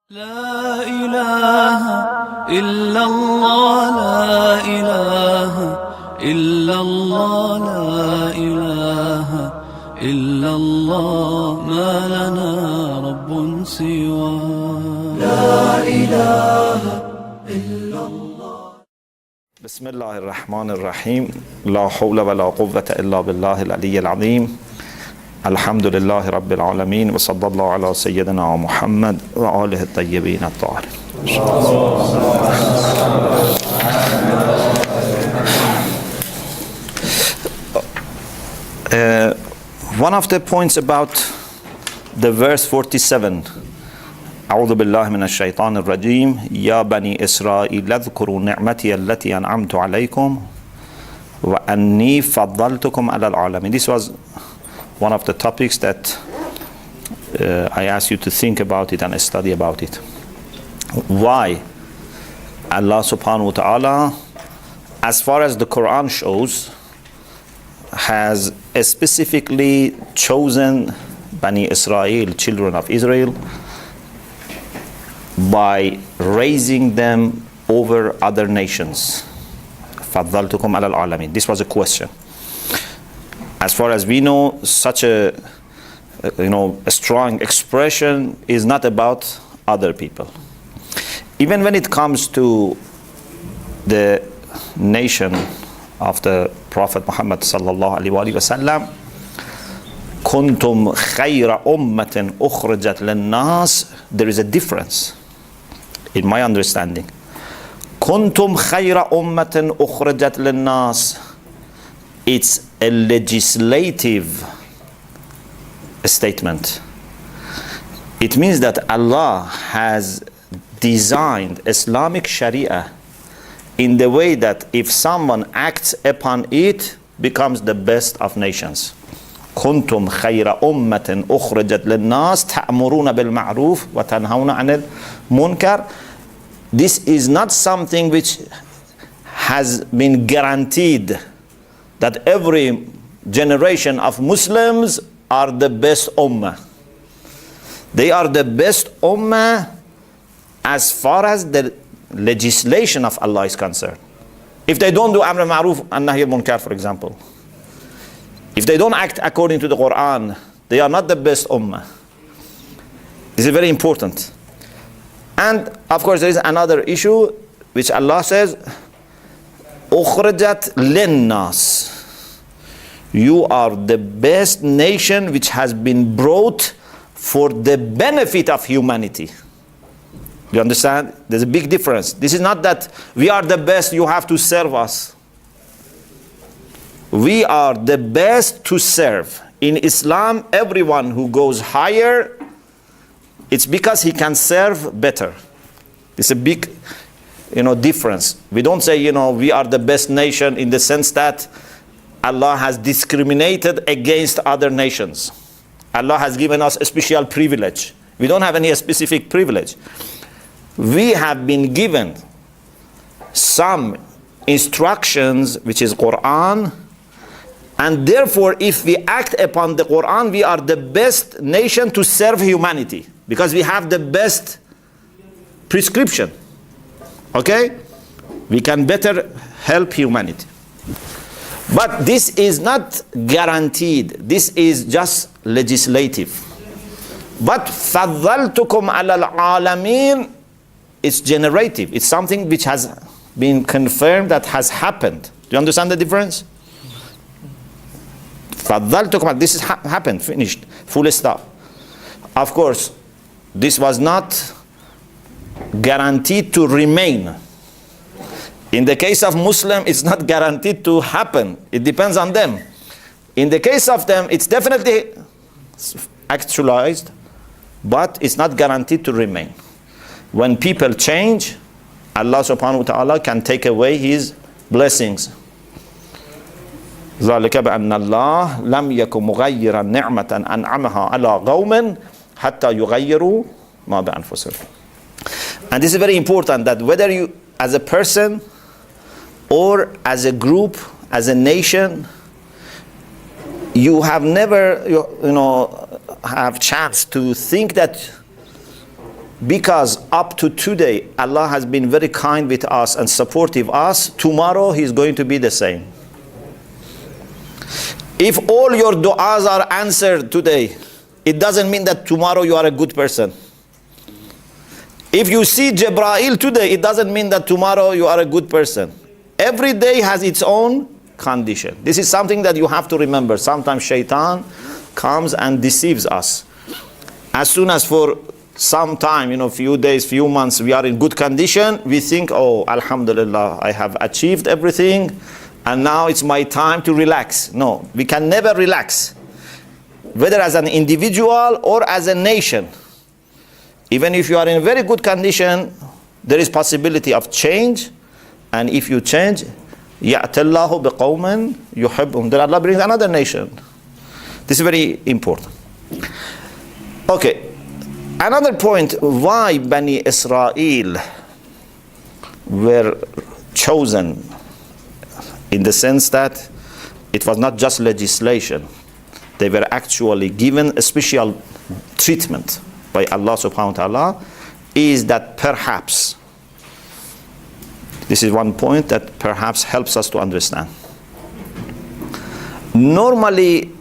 لا إله إلا الله لا إله إلا الله لا إله إلا الله ما لنا رب سوى لا إله إلا الله. بسم الله الرحمن الرحيم. لا حول ولا قوة إلا بالله العلي العظيم. الحمد لله رب العالمين وصلى الله على سيدنا محمد وآله الطيبين الطاهرين. One of the points about the verse 47, أعوذ بالله من الشيطان الرجيم يا بني إسرائيل اذكروا نعمتي التي أنعمت عليكم وأني فضلتكم على العالمين. This was one of the topics that I asked you to think about it and study about it. Why Allah subhanahu wa ta'ala, as far as the Quran shows, has specifically chosen Bani Israel, children of Israel, by raising them over other nations. فَضَّلْتُكُمْ عَلَى الْعَالَمِينَ. This was a question. As far as we know, such a strong expression is not about other people. Even when it comes to the nation of the Prophet Muhammad sallallahu alaihi wasallam, kuntum khayra ummatin ukhrajat lin-nas, there is a difference in my understanding. Kuntum khayra ummatin ukhrajat lin-nas, it's a legislative statement. It means that Allah has designed Islamic Sharia in the way that if someone acts upon it, becomes the best of nations. كنتم خير أمة أخرجت للناس تأمرون بالمعروف وتنهون عن المنكر. This is not something which has been guaranteed that every generation of Muslims are the best ummah. They are the best ummah as far as the legislation of Allah is concerned. If they don't do Amr al-Ma'ruf and Nahy al-Munkar, for example, if they don't act according to the Quran, they are not the best ummah. This is very important. And of course there is another issue which Allah says, أخرجت للناس. You are the best nation which has been brought for the benefit of humanity. You understand? There's a big difference. This is not that we are the best, you have to serve us. We are the best to serve. In Islam, everyone who goes higher, it's because he can serve better. It's a big difference. We don't say, we are the best nation in the sense that Allah has discriminated against other nations. Allah has given us a special privilege. We don't have any specific privilege. We have been given some instructions, which is Quran, and therefore if we act upon the Quran, we are the best nation to serve humanity, because we have the best prescription. Okay? We can better help humanity. But this is not guaranteed. This is just legislative. But فَضَّلْتُكُمْ عَلَى الْعَالَمِينَ, it's generative. It's something which has been confirmed, that has happened. Do you understand the difference? فَضَّلْتُكُمْ, this has happened, finished, full stop. Of course, this was not guaranteed to remain. In the case of Muslim, it's not guaranteed to happen. It depends on them. In the case of them, it's definitely actualized, but it's not guaranteed to remain. When people change, Allah subhanahu wa ta'ala can take away His blessings. ذَلِكَ بَأَنَّ اللَّهَ لَمْ يَكُنْ مُغَيِّرًا نِعْمَةً أَنْعَمَهَا عَلَى قَوْمٍ حَتَّى يُغَيِّرُوا مَا بِأَنفُسِهِمْ. And this is very important, that whether you as a person or as a group, as a nation, you have never have chance to think that because up to today Allah has been very kind with us and supportive us, tomorrow He's going to be the same. If all your du'as are answered today, it doesn't mean that tomorrow you are a good person. If you see Jibreel today, it doesn't mean that tomorrow you are a good person. Every day has its own condition. This is something that you have to remember. Sometimes shaitan comes and deceives us. As soon as for some time, few days, few months, we are in good condition, we think, oh, alhamdulillah, I have achieved everything, and now it's my time to relax. No, we can never relax, whether as an individual or as a nation. Even if you are in very good condition, there is possibility of change, and if you change, يَأْتَ اللَّهُ بِقَوْمٍ يُحِبُّهُمْ, then Allah brings another nation. This is very important. Okay, another point why Bani Israel were chosen, in the sense that it was not just legislation. They were actually given a special treatment by Allah subhanahu wa ta'ala, is that perhaps, this is one point that perhaps helps us to understand. Normally,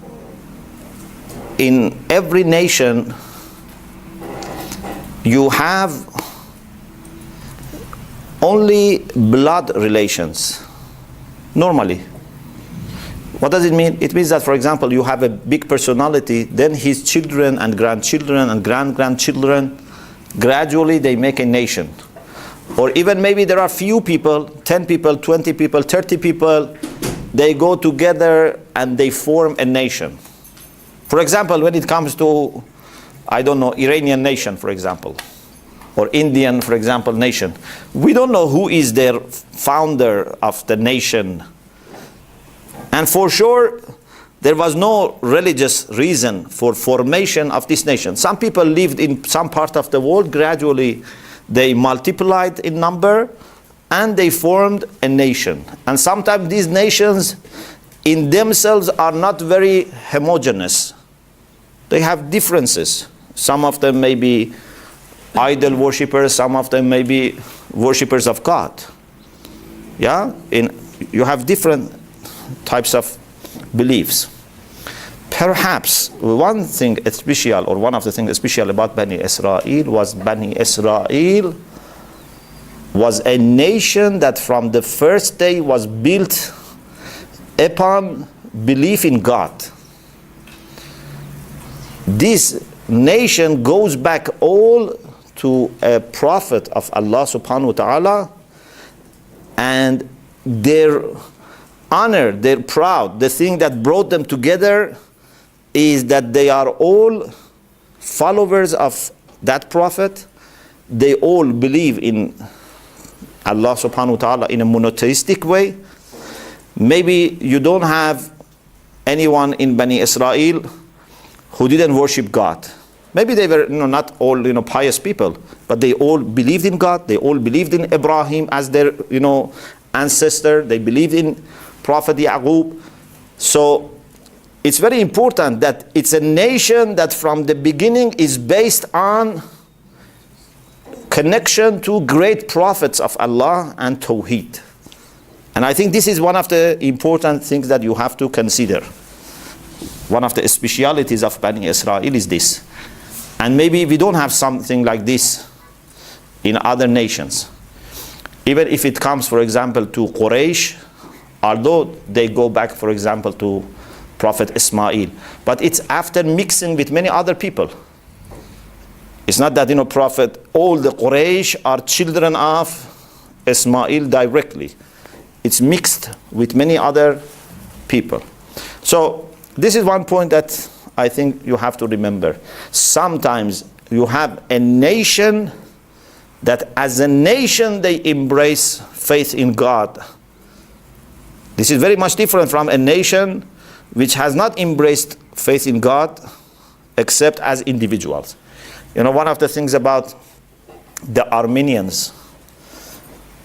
in every nation, you have only blood relations. Normally. What does it mean? It means that, for example, you have a big personality, then his children and grandchildren and grandchildren, gradually they make a nation. Or even maybe there are few people, 10 people, 20 people, 30 people, they go together and they form a nation. For example, when it comes to, I don't know, Iranian nation, for example, or Indian, for example, nation, we don't know who is their founder of the nation. And for sure, there was no religious reason for formation of this nation. Some people lived in some part of the world, gradually they multiplied in number, and they formed a nation. And sometimes these nations in themselves are not very homogeneous. They have differences. Some of them may be idol worshippers, some of them may be worshippers of God. Yeah? You have different types of beliefs. Perhaps one thing special, or one of the things special about Bani Israel was a nation that from the first day was built upon belief in God. This nation goes back all to a prophet of Allah subhanahu wa ta'ala, and their honor, they're proud. The thing that brought them together is that they are all followers of that prophet. They all believe in Allah subhanahu wa ta'ala in a monotheistic way. Maybe you don't have anyone in Bani Israel who didn't worship God. Maybe they were not all pious people, but they all believed in God. They all believed in Ibrahim as their ancestor. They believed in Prophet Yaqub. So it's very important that it's a nation that from the beginning is based on connection to great prophets of Allah and Tawheed. And I think this is one of the important things that you have to consider. One of the specialities of Bani Israel is this. And maybe we don't have something like this in other nations. Even if it comes, for example, to Quraysh, although they go back, for example, to Prophet Ismail, but it's after mixing with many other people. It's not that, Prophet, all the Quraysh are children of Ismail directly. It's mixed with many other people. So this is one point that I think you have to remember. Sometimes you have a nation that as a nation they embrace faith in God. This is very much different from a nation which has not embraced faith in God except as individuals. One of the things about the Armenians,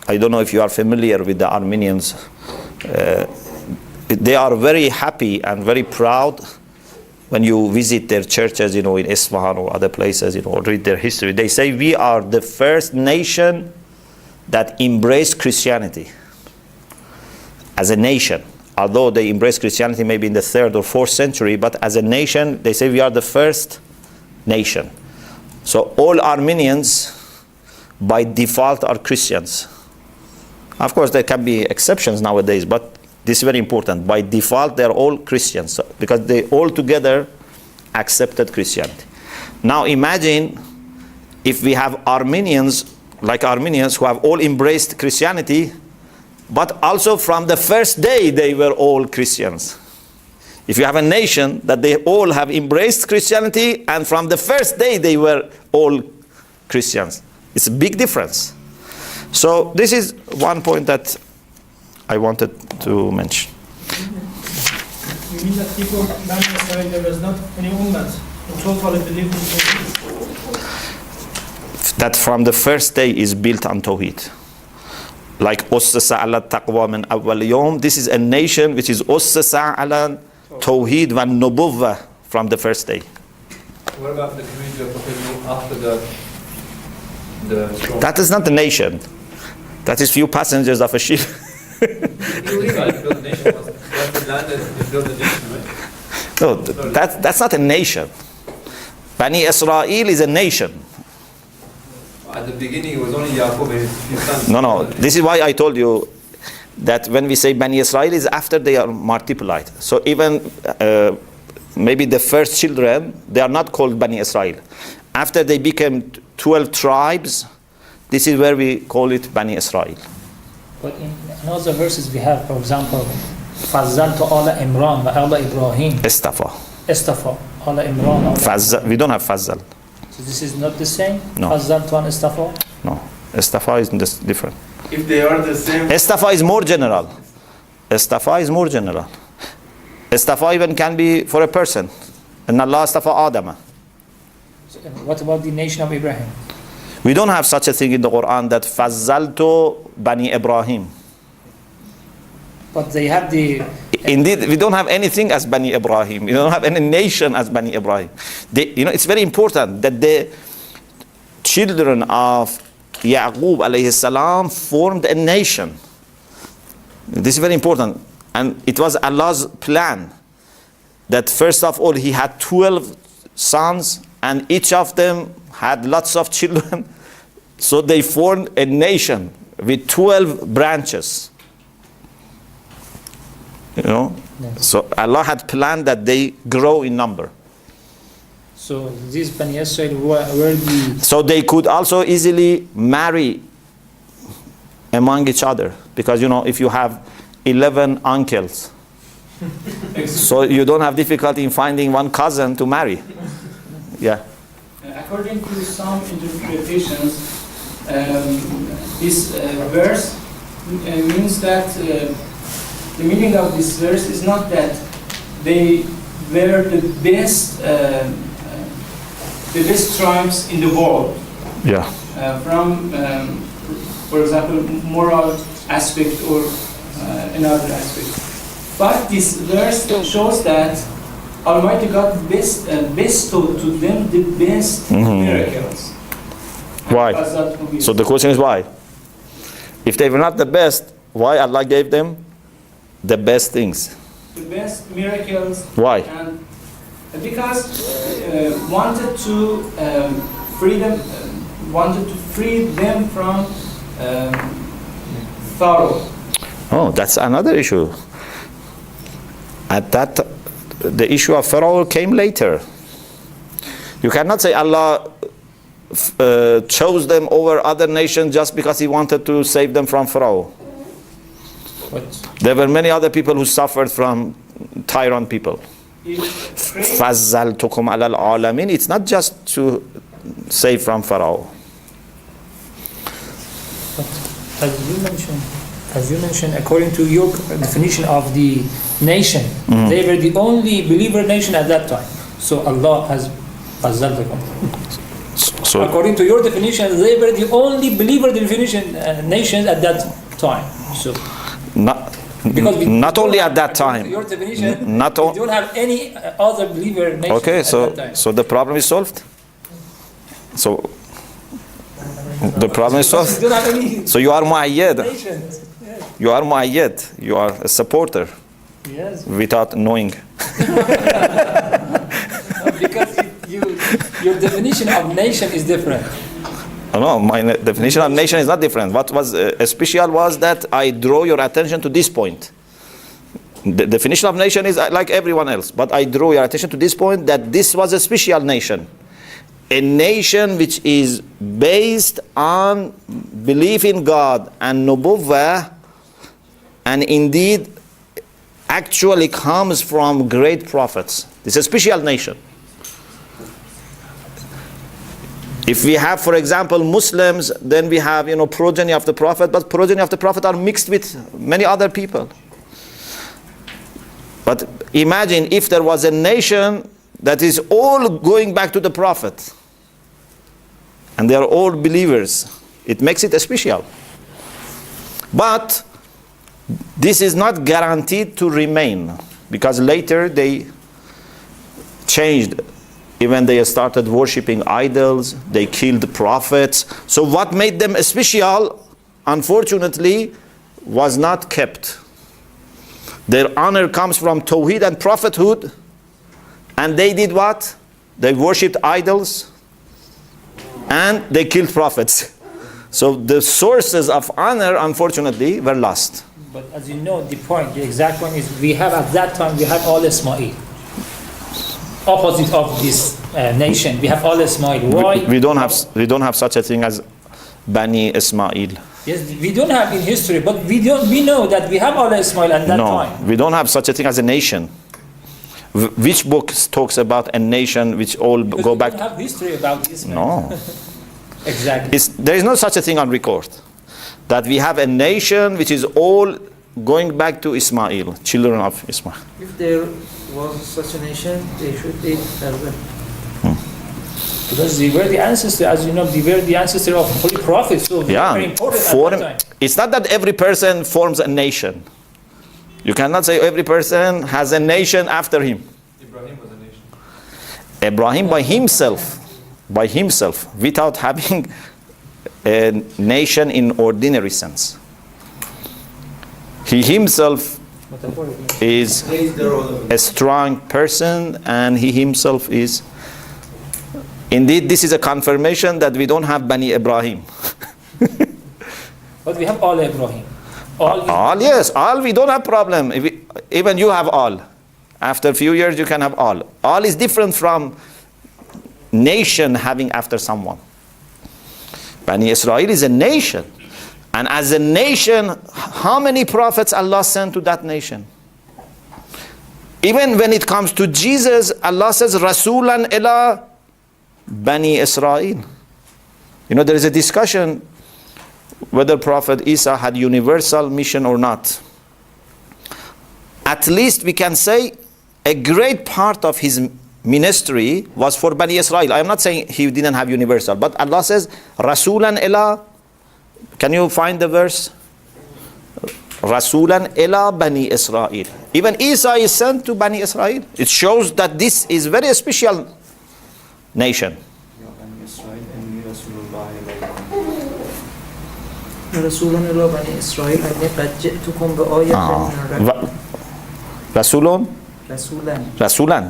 I don't know if you are familiar with the Armenians, they are very happy and very proud when you visit their churches, in Isfahan or other places, or read their history, they say we are the first nation that embraced Christianity as a nation. Although they embraced Christianity maybe in the 3rd or 4th century, but as a nation, they say we are the first nation. So all Armenians, by default, are Christians. Of course, there can be exceptions nowadays, but this is very important. By default, they're all Christians, because they all together accepted Christianity. Now imagine if we have Armenians, like Armenians, who have all embraced Christianity, but also from the first day they were all Christians. If you have a nation that they all have embraced Christianity and from the first day they were all Christians, it's a big difference. So this is one point that I wanted to mention. You mean that people back in Israel, there was not any ummah who totally believed in Tawheed? That from the first day is built on Tawheed. Like Ussasa ala taqwa min awwal yawm. This is a nation which is Ussasa ala Tawheed wa Nubuwwah from the first day. What about the community of Prophet Nuh after the storm? That is not the nation. That is few passengers of a ship. No, that's not a nation. Bani Israel is a nation. At the beginning, it was only Yaqub and his few sons. No. This is why I told you that when we say Bani Israel is after they are multiplied. So even maybe the first children, they are not called Bani Israel. After they became 12 tribes, this is where we call it Bani Israel. But in other verses we have, for example, فَضَّلْتُ عَلَى إِمْرَانَ وَعَلَى إِبْرَاهِيم Istafa. إِسْتَفَى عَلى إِمْرَانَ Fazzal. We don't have Fazzal. So this is not the same? No. فَضَّلْتُ عَلَى إِسْتَفَى? No. Istafa is different. If they are the same, Istafa is more general. Istafa is more general. Istafa even can be for a person. And Allah istafa Adama. So, what about the nation of Ibrahim? We don't have such a thing in the Quran that Fazzaltu Bani Ibrahim. But they have the... Indeed, we don't have anything as Bani Ibrahim. We don't have any nation as Bani Ibrahim. It's very important that the children of Yaqub alayhi salam formed a nation. This is very important. And it was Allah's plan that first of all he had 12 sons and each of them had lots of children. So they formed a nation with 12 branches. Yes. So Allah had planned that they grow in number. So these Bani Israel were the... So they could also easily marry among each other. Because if you have 11 uncles, so you don't have difficulty in finding one cousin to marry. Yeah. According to some interpretations, this verse means that the meaning of this verse is not that they were the best tribes in the world. Yeah. From, for example, moral aspect or another aspect. But this verse shows that Almighty God bestowed to them the best miracles. Why? So the question is why? If they were not the best, why Allah gave them the best things? The best miracles. Why? And because wanted to free them from Pharaoh. Oh, that's another issue. The issue of Pharaoh came later. You cannot say Allah chose them over other nations just because he wanted to save them from Pharaoh. What? There were many other people who suffered from tyrant people. فَزَّلْتُكُمْ عَلَى الْعَالَمِينَ. It's not just to save from Pharaoh. As you mentioned, according to your definition of the nation, they were the only believer nation at that time. So Allah has فَزَّلْتُكُمْ. So According to your definition, they were the only believer definition nations at that time. So Because we Not don't only have- at that according time. to your definition, Not we o- don't have any other believer nation Okay, at so that time. so the problem is solved. So the problem is We solved. don't have any So you are mu'ayyad. nations. You are mu'ayyad. You are a supporter Yes, without knowing. because your definition of nation is different. No, my definition of nation is not different. What was special was that I draw your attention to this point. The definition of nation is like everyone else, but I draw your attention to this point that this was a special nation. A nation which is based on belief in God and nubuwwah, and indeed actually comes from great prophets. This is a special nation. If we have, for example, Muslims, then we have, progeny of the Prophet, but progeny of the Prophet are mixed with many other people. But imagine if there was a nation that is all going back to the Prophet, and they are all believers. It makes it special. But this is not guaranteed to remain, because later they changed. Even they started worshipping idols, they killed prophets. So what made them special, unfortunately, was not kept. Their honor comes from Tawheed and prophethood, and they did what? They worshipped idols, and they killed prophets. So the sources of honor, unfortunately, were lost. But as you know, the point, the exact point is we have at that time, we had all Ismail. Opposite of this nation, we have all Ismail. Why? We don't have such a thing as Bani Ismail. Yes, we don't have in history, but we know that we have all Ismail at that No, time. we don't have such a thing as a nation. Which book talks about a nation which all Because go we back? don't have history about Ismail. No. Exactly. There is no such a thing on record. That we have a nation which is all going back to Ismail, children of Ismail. If there was such a nation, they should be well. Because they were the ancestor, as you know, they were the ancestor of holy prophets. So they were very important at that time. It's not that every person forms a nation. You cannot say every person has a nation after him. Ibrahim was a nation. Ibrahim by himself, without having a nation in ordinary sense. He himself is a strong person, and he himself is. Indeed, this is a confirmation that we don't have Bani Ibrahim. But we have all Ibrahim. All, yes, all, we don't have problem. Even you have all. After a few years, you can have all. All is different from nation having after someone. Bani Israel is a nation. And as a nation, how many prophets Allah sent to that nation? Even when it comes to Jesus, Allah says, Rasulan ila Bani Israel. There is a discussion whether Prophet Isa had universal mission or not. At least we can say a great part of his ministry was for Bani Israel. I am not saying he didn't have universal, but Allah says, Rasulan ila, can you find the verse? Rasulan ila Bani Israel. Even Isa is sent to Bani Israel. It shows that this is very special nation. رسول إلى بني إسرائيل أني قد جئتكم بآية من ربكم. Rasulan,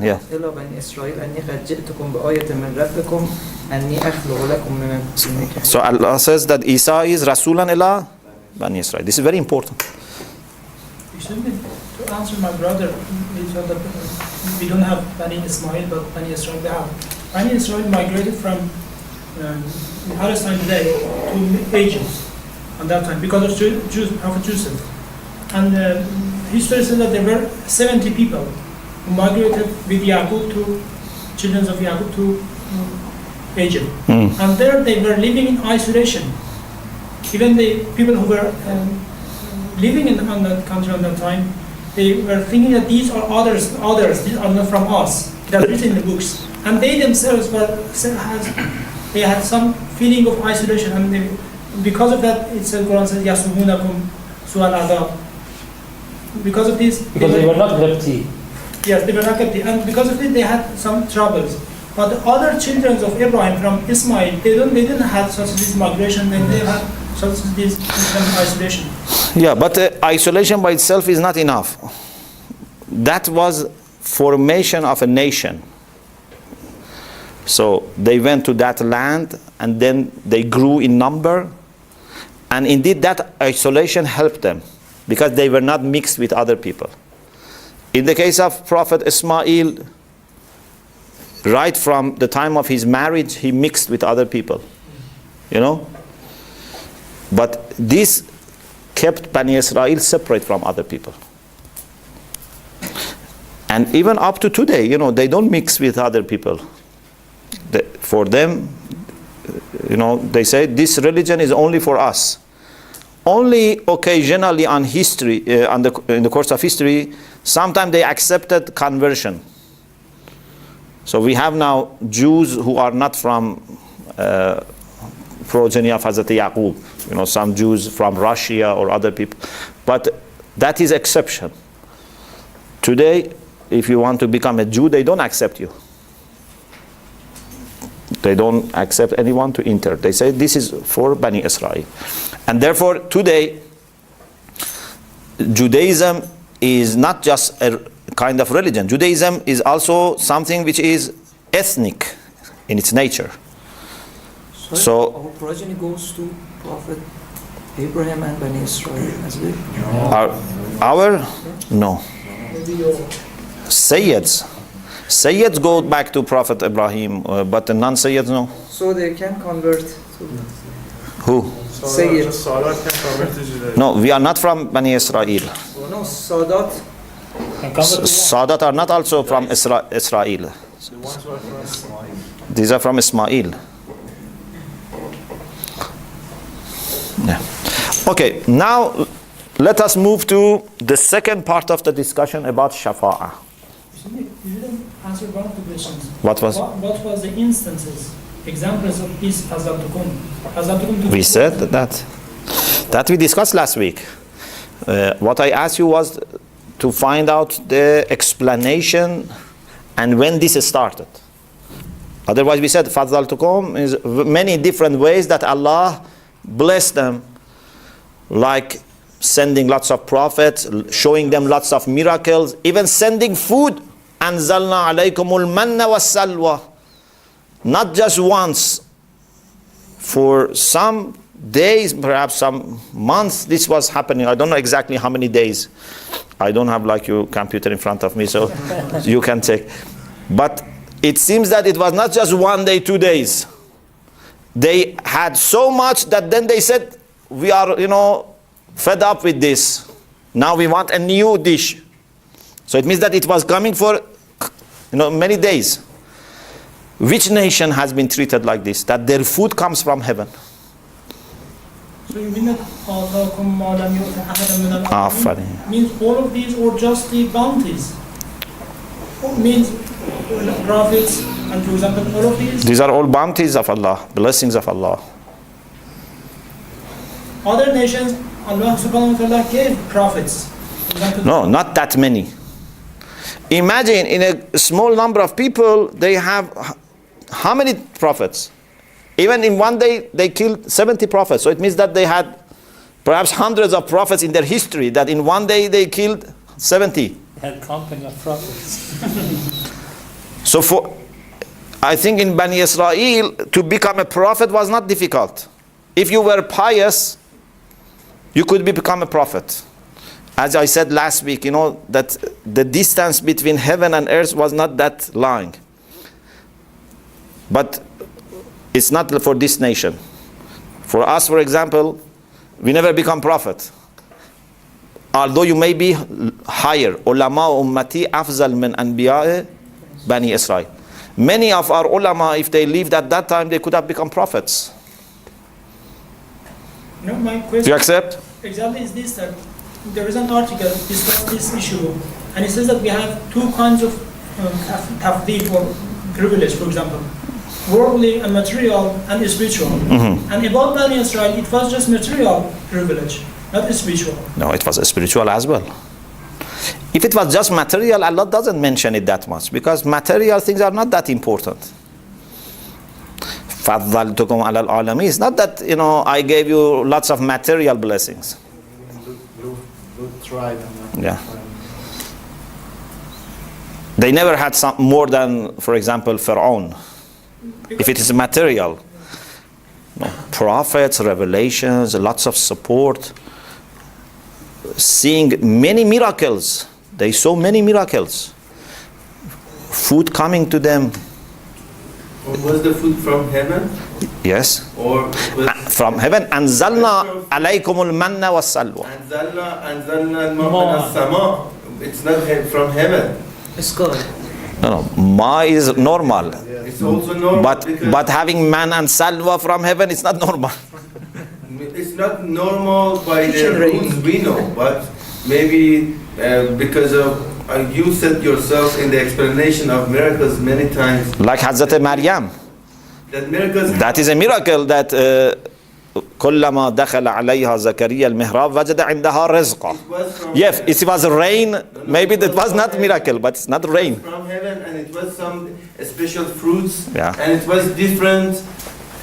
yeah. إلى بني إسرائيل أني قد جئتكم بآية من ربكم أني أخلق لكم من الطين. So Allah says that Isa is Rasulan ila Bani Israel. This is very important. To answer my brother, we don't have Bani Ismail, but Bani Israel we have. Bani Israel migrated from Palestine today to Egypt at that time because of Prophet Joseph. And history says that there were 70 people who migrated with Yaqub to children of Yaqub to Egypt. And there they were living in isolation. Even the people who were living on that country at that time, they were thinking that these are others, these are not from us. They are written in the books. And they themselves they had some feeling of isolation, and because of that, it said, Quran says, Yasumunakum su'al adab. because of this, Because they were not Qibti. yes, they were not kept, and because of it, they had some troubles. But the other children of Abraham from Ismail, they didn't have such this migration, they had such this isolation. Yeah, but isolation by itself is not enough. That was formation of a nation. So they went to that land and then they grew in number. And indeed that isolation helped them because they were not mixed with other people. In the case of Prophet Ismail, right from the time of his marriage, he mixed with other people. You know? But this kept Bani Israel separate from other people. And even up to today, you know, they don't mix with other people. For them, you know, they say this religion is only for us. Only occasionally on history, in the course of history, sometimes they accepted conversion. So we have now Jews who are not from progeny of Hazrat Yaqub. You know, some Jews from Russia or other people. But that is exception. Today, if you want to become a Jew, they don't accept you. They don't accept anyone to enter. They say this is for Bani Israel. And therefore, today, Judaism is not just a kind of religion. Judaism is also something which is ethnic in its nature. So our progeny goes to Prophet Abraham and Bani Israel as well. our no. Maybe your Sayyids. Sayyids go back to Prophet Ibrahim, but the non-Sayyids no. So they can convert to Who? Sayyid. No, we are not from Bani Israel. No, Sadat. Can convert to one. Sadat are not also from Israel. These are from Ismail. Yeah. Okay, now let us move to the second part of the discussion about Shafa'ah. You didn't answer one of the questions. What was? What was the instances, examples of this Hazatukum? We said that we discussed last week. What I asked you was to find out the explanation and when this started. Otherwise we said Fadlaltukum is many different ways that Allah blessed them, like sending lots of prophets, showing them lots of miracles, even sending food. Anzalna alaykumul manna was-salwa. Not just once, for some days, perhaps some months, this was happening. I don't know exactly how many days. I don't have like your computer in front of me, so you can check. But it seems that it was not just 1 day, 2 days. They had so much that then they said, we are, you know, fed up with this. Now we want a new dish. So it means that it was coming for, you know, many days. Which nation has been treated like this? That their food comes from heaven. So you mean that Allahum ma lam yu'ta ahadan min Afari. means all of these or just the bounties? Means prophets and for example all of these? These are all bounties of Allah, blessings of Allah. Other nations, Allah subhanahu wa ta'ala gave prophets. For example, No, not that many. Imagine in a small number of people, they have how many prophets? Even in 1 day, they killed 70 prophets. So it means that they had perhaps hundreds of prophets in their history, that in 1 day they killed 70. Had company of prophets. So I think in Bani Israel, to become a prophet was not difficult. If you were pious, you could become a prophet. As I said last week, you know, that the distance between heaven and earth was not that long. But it's not for this nation. For us, for example, we never become prophet. Although you may be higher. Ulama ummati afzal min anbiya Bani Israel. Many of our ulama, if they lived at that time, they could have become prophets. you know, my Do question you accept? exactly is this, that there is an article discussing this issue and it says that we have two kinds of tafdeel or privilege, for example. Worldly and material and spiritual. And about Bani Israel, it was just material privilege, not spiritual. No, it was spiritual as well. If it was just material, Allah doesn't mention it that much because material things are not that important. فَضَّلْتُكُمْ عَلَى الْعَالَمِينَ. It's not that, I gave you lots of material blessings. Yeah. They never had more than, for example, Pharaoh. If it is material, prophets, revelations, lots of support, seeing many miracles. They saw many miracles. Food coming to them. Was the food from heaven? Yes. Or was From heaven. أنزلنا عليكم المن والسلوى. أنزلنا الماء من السماء. It's not from heaven. It's God. No, ma is normal. It's also normal. But having man and salwa from heaven, it's not normal. It's not normal by the Kitchen range. rules we know, but maybe because of you said yourself in the explanation of miracles many times Like Hazrat Maryam. that miracles That is a miracle that كلما دخل عليها زكريا المهراب وجد عندها رزقا. was from Yes, heaven. it was rain. Maybe that was not miracle, but it's not rain. From heaven, and it was some special fruits, Yeah. and it was different.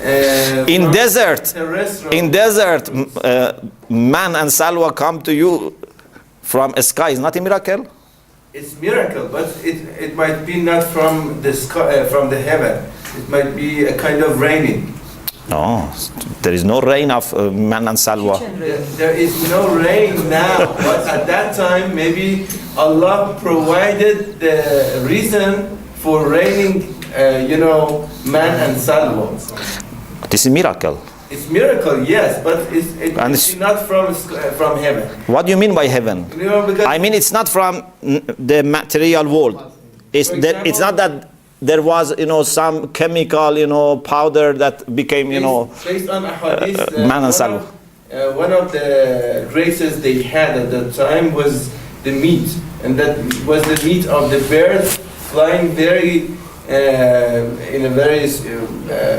In from desert, terrestrial. in desert, man and salwa come to you from a sky. Is not a miracle? It's miracle, but it might be not from the sky, from the heaven. It might be a kind of raining. No, there is no rain of man and salwa. Kitchen range. There is no rain now, but at that time maybe Allah provided the reason for raining, man and salwa. This is miracle. It's miracle, yes, but And it's it's- not from heaven. What do you mean by heaven? Because I mean, it's not from the material world. It's For it's not that there was, some chemical, powder that became, based on ahadith, man and salwa. one of the graces they had at that time was the meat, and that was the meat of the birds flying in a very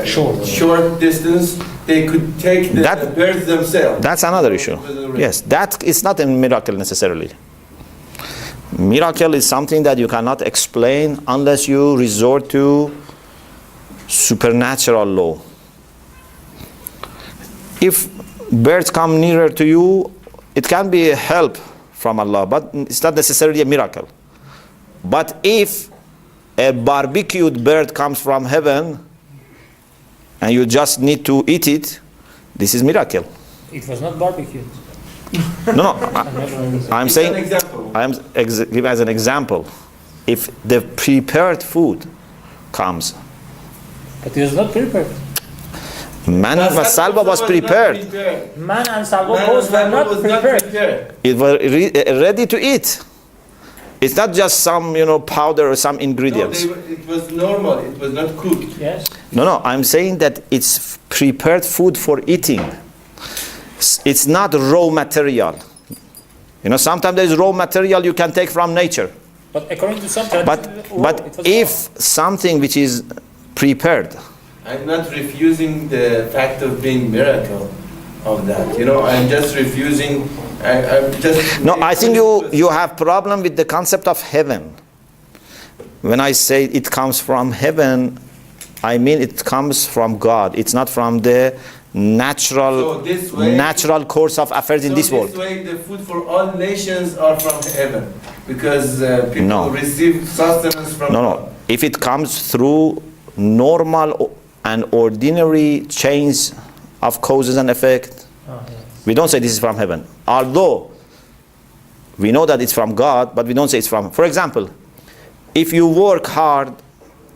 short distance. They could take the That- birds themselves. That's another issue. Yes, that is not a miracle necessarily. Miracle is something that you cannot explain unless you resort to supernatural law. If birds come nearer to you, it can be a help from Allah, but it's not necessarily a miracle. But if a barbecued bird comes from heaven and you just need to eat it, this is miracle. It was not barbecued. No, I'm It's saying, an example. give as an example. If the prepared food comes, But it was not prepared. man and salwa was prepared. Man and salwa both were not prepared. It was ready to eat. It's not just some, powder or some No, ingredients. it was normal. It was not cooked. Yes. No, I'm saying that it's prepared food for eating. It's not raw material. Sometimes there's raw material you can take from nature. But according to some tradition, But if something which is prepared, I'm not refusing the fact of being miracle of that. I'm just refusing. I'm just. no, I think you have problem with the concept of heaven. When I say it comes from heaven, I mean it comes from God. It's not from the natural course of affairs in this world. This way, the food for all nations are from heaven, because people No. receive sustenance from. No. If it comes through normal and ordinary chains of causes and effect, we don't say this is from heaven. Although we know that it's from God, but we don't say it's from. For example, if you work hard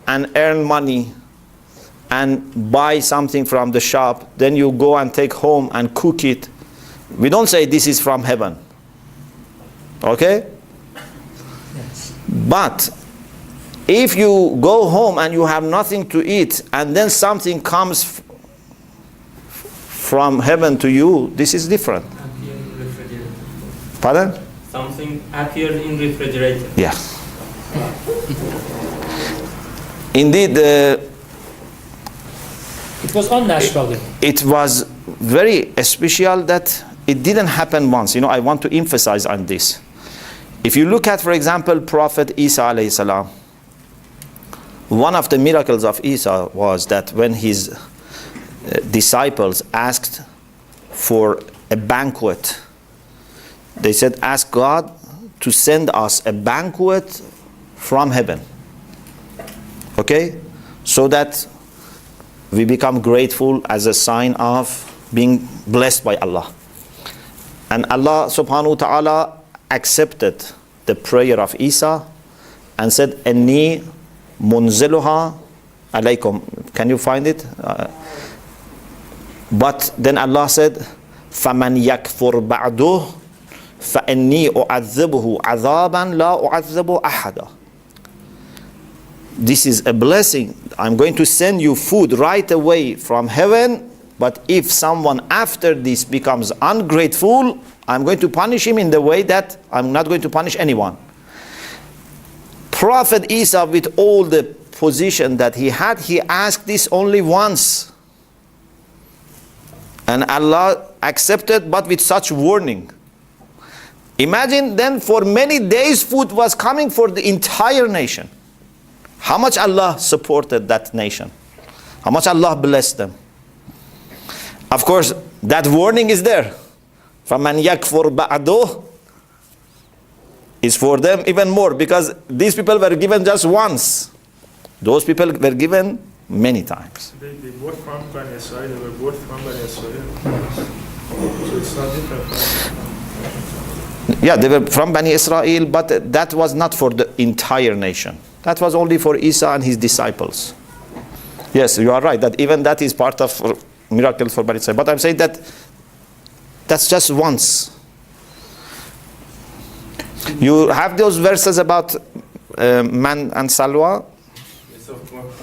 and earn money and buy something from the shop, then you go and take home and cook it, we don't say this is from heaven. Okay? But if you go home and you have nothing to eat and then something comes from heaven to you, this is different. Appear in refrigerator. Pardon? Something appeared in refrigerator. Yeah. Indeed, it was unnatural. it was very special that it didn't happen once. I want to emphasize on this. If you look at, for example, Prophet Isa alayhi salam, one of the miracles of Isa was that when his disciples asked for a banquet, they said, ask God to send us a banquet from heaven. Okay? So that we become grateful as a sign of being blessed by Allah. And Allah subhanahu wa ta'ala accepted the prayer of Isa and said, Inni munziluha alaykum. Can you find it? But then Allah said, فَمَنْ يَكْفُرْ بَعْدُهُ فَإِنِّي أُعَذِّبُهُ عَذَابًا لَا أُعَذِّبُ أَحَدًا. This is a blessing. I'm going to send you food right away from heaven, but if someone after this becomes ungrateful, I'm going to punish him in the way that I'm not going to punish anyone. Prophet Isa, with all the position that he had, he asked this only once. And Allah accepted, but with such warning. Imagine then for many days food was coming for the entire nation. How much Allah supported that nation. How much Allah blessed them. Of course, that warning is there. فَمَنْ يَكْفُرْ بَعْدُهُ is for them even more, because these people were given just once. Those people were given many times. They both from Bani Israel, they were both from Bani Israel. So it's not different. Yeah, they were from Bani Israel, but that was not for the entire nation. That was only for Isa and his disciples. Yes, you are right, that even that is part of miracle for Bani Israel. But I'm saying that that's just once. You have those verses about man and Salwa? Yes, of course.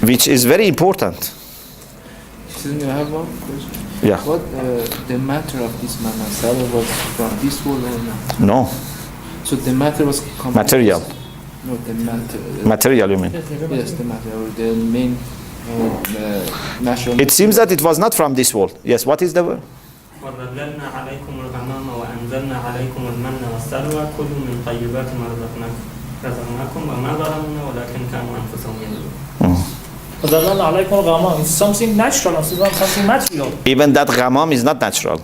Which is very important. Excuse me, I have one question. Yeah. What the matter of this man and Salwa was from this world or not? No. So the matter was Material. No, the matter. Material, you mean? Yes, the matter, or the main natural. It seems that it was not from this world. Yes, what is the word? وَظَلَّلْنَا عَلَيْكُمُ الْغَمَامَ وَأَنزَلْنَا عَلَيْكُمُ الْمَنَّ وَالسَّلْوَىٰ كُلُوا مِنْ طَيِّبَاتِ مَا رَزَقْنَاكُمْ وَمَا ظَلَمُونَا وَلَكِنْ كَانُوا أَنفُسَهُم يَظْلِمُونَ. وَظَلَّلْنَا عَلَيْكُمُ الْغَمَامَ is something natural, something material. Even that ghamam is not natural.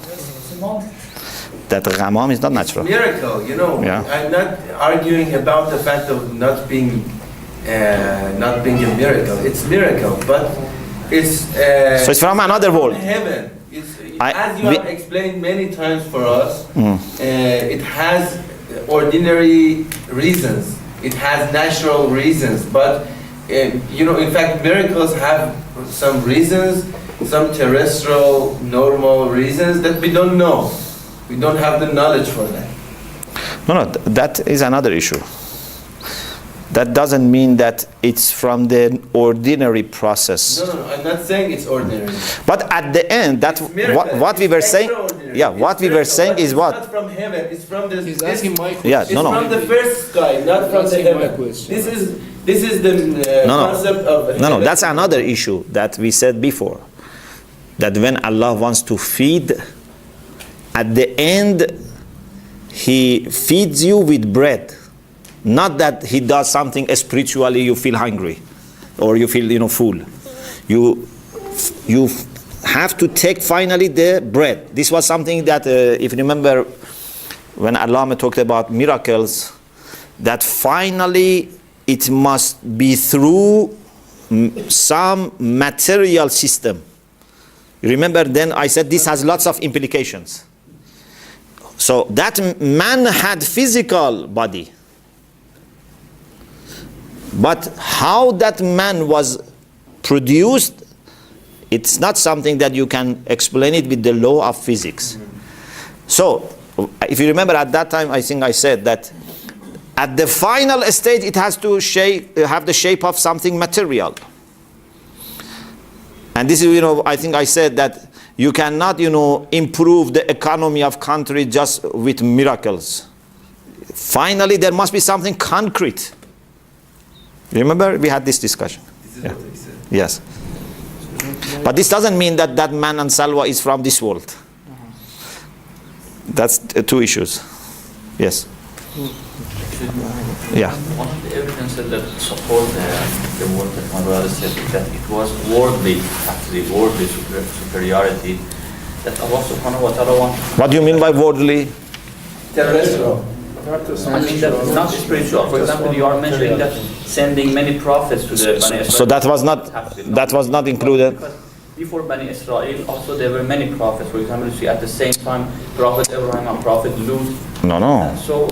That ghamam is not natural. Miracle, you know. Yeah. I'm not arguing about the fact of not being a miracle. It's miracle, but it's So it's from another world. heaven. As you have explained many times for us, it has ordinary reasons. It has natural reasons, but you know, in fact, miracles have some reasons, some terrestrial, normal reasons that we don't know. We don't have the knowledge for that. No, that is another issue. That doesn't mean that it's from the ordinary process. No, I'm not saying it's ordinary. But at the end, that what we were saying, yeah, what we were saying is what? It's not from heaven. It's from the. He's asking my question. Yeah, It's no. from the first sky, not from the Asking my heaven. question. This is the concept of heaven. No, that's another issue that we said before. That when Allah wants to feed, at the end, He feeds you with bread. Not that He does something spiritually, you feel hungry or you feel full. You have to take finally the bread. This was something that, if you remember, when Allah talked about miracles, that finally it must be through some material system. You remember then I said this has lots of implications. So that man had physical body. But how that man was produced, it's not something that you can explain it with the law of physics. So, if you remember at that time, I think I said that at the final stage, it has to have the shape of something material. And this is, I think I said that you cannot, improve the economy of country just with miracles. Finally, there must be something concrete. Remember, we had this discussion. This is what he said. Yes. But this doesn't mean that that man and Salwa is from this world. That's two issues. Yes. Yeah. One of the evidences that support the word that my brother said is that it was worldly, actually worldly superiority that Allah subhanahu wa ta'ala wanted. What do you mean by worldly? Terrestrial. I mean that it's not spiritual. For example, you are mentioning that sending many prophets to the Bani Israel. So that was not included. Because before Bani Israel, also there were many prophets. For example, you see at the same time Prophet Abraham and Prophet Lut. No. So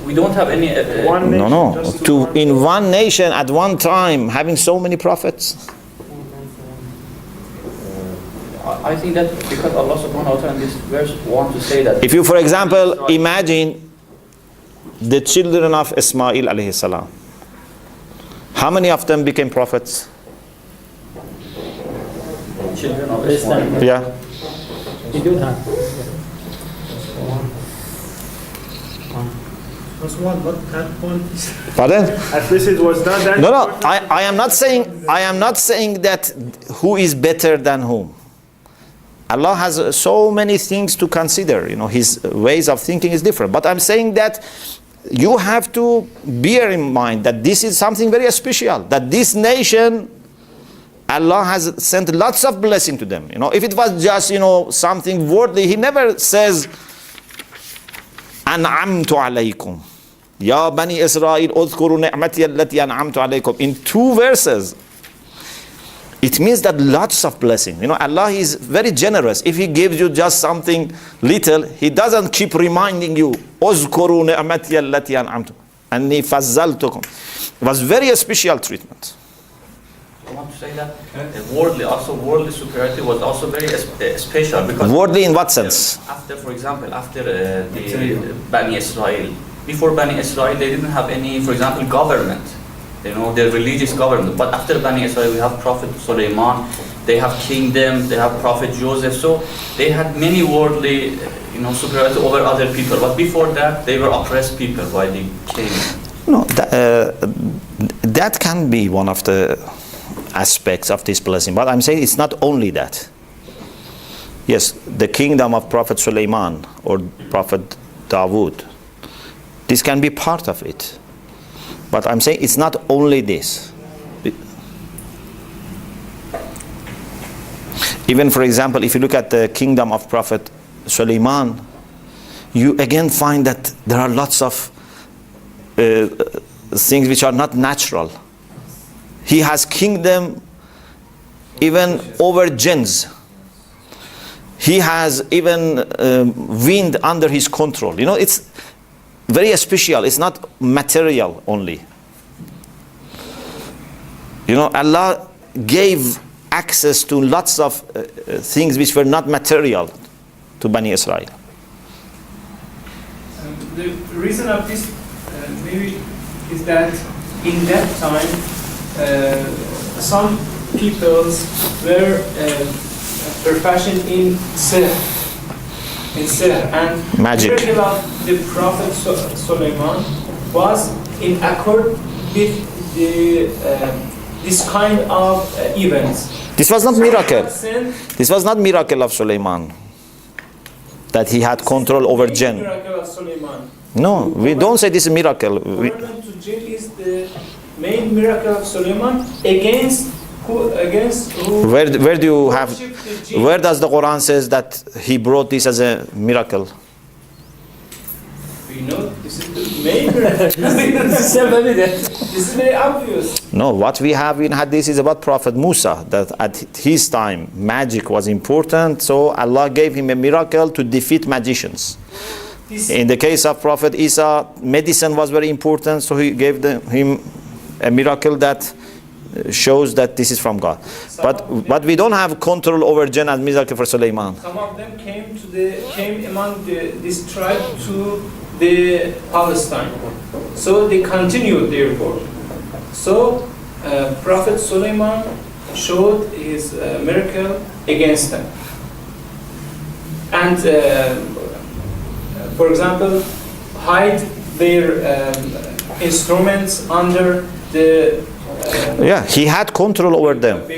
we don't have any. No. In one nation at one time having so many prophets. I think that because Allah subhanahu wa ta'ala in this verse wants to say that. If you, for example, imagine the children of Ismail alayhi salam, how many of them became prophets? Children of Ismail. Yeah. You do have. Was one, but that one is Pardon? At least it was not that. No. I am not saying that who is better than whom. Allah has so many things to consider. His ways of thinking is different. But I'm saying that you have to bear in mind that this is something very special. That this nation, Allah has sent lots of blessing to them. If it was just something worldly, He never says, "An'amtu alaykum, ya Bani Israel, udhkuru ni'mati allati an'amtu alaykum." In 2 verses. It means that lots of blessing. Allah is very generous. If He gives you just something little, He doesn't keep reminding you, "Uzkuru ni'mati allati an'amtu anni fazzaltukum." It was very special treatment. I want to say that worldly superiority was also very special because. Worldly in what sense? After, for example, the Bani Israel, before Bani Israel, they didn't have any, for example, government. The religious government. But after Bani Israel, we have Prophet Sulaiman, they have kingdom, they have Prophet Joseph. So they had many worldly, superiority over other people. But before that, they were oppressed people by the king. No, that can be one of the aspects of this blessing. But I'm saying it's not only that. Yes, the kingdom of Prophet Sulaiman or Prophet Dawood, this can be part of it. But I'm saying it's not only this. Even, for example, if you look at the kingdom of Prophet Sulaiman, you again find that there are lots of things which are not natural. He has kingdom even over jinns. He has even wind under his control. It's very special. It's not material only. Allah gave access to lots of things which were not material to Bani Israel. The reason of this maybe is that in that time some peoples were proficient in sihr, and magic. The miracle of the Prophet Sulaiman was in accord with this kind of events. This was not miracle. This was not miracle of Sulaiman, that he had control over jinn. Miracle of Sulaiman. No, we don't say this is a miracle. Government to jinn is the main miracle of Sulaiman against who? Where do you have? Where does the Quran says that he brought this as a miracle? We know this is the main miracle. This is very obvious. No, what we have in Hadith is about Prophet Musa, that at his time magic was important, so Allah gave him a miracle to defeat magicians. In the case of Prophet Isa, medicine was very important, so he gave him a miracle that shows that this is from God. But we don't have control over jinn as miracle for Sulaiman. Some of them came among this tribe to the Palestine. So they continued their work. So Prophet Sulaiman showed his miracle against them. And for example, hide their instruments under the yeah, he had control over them.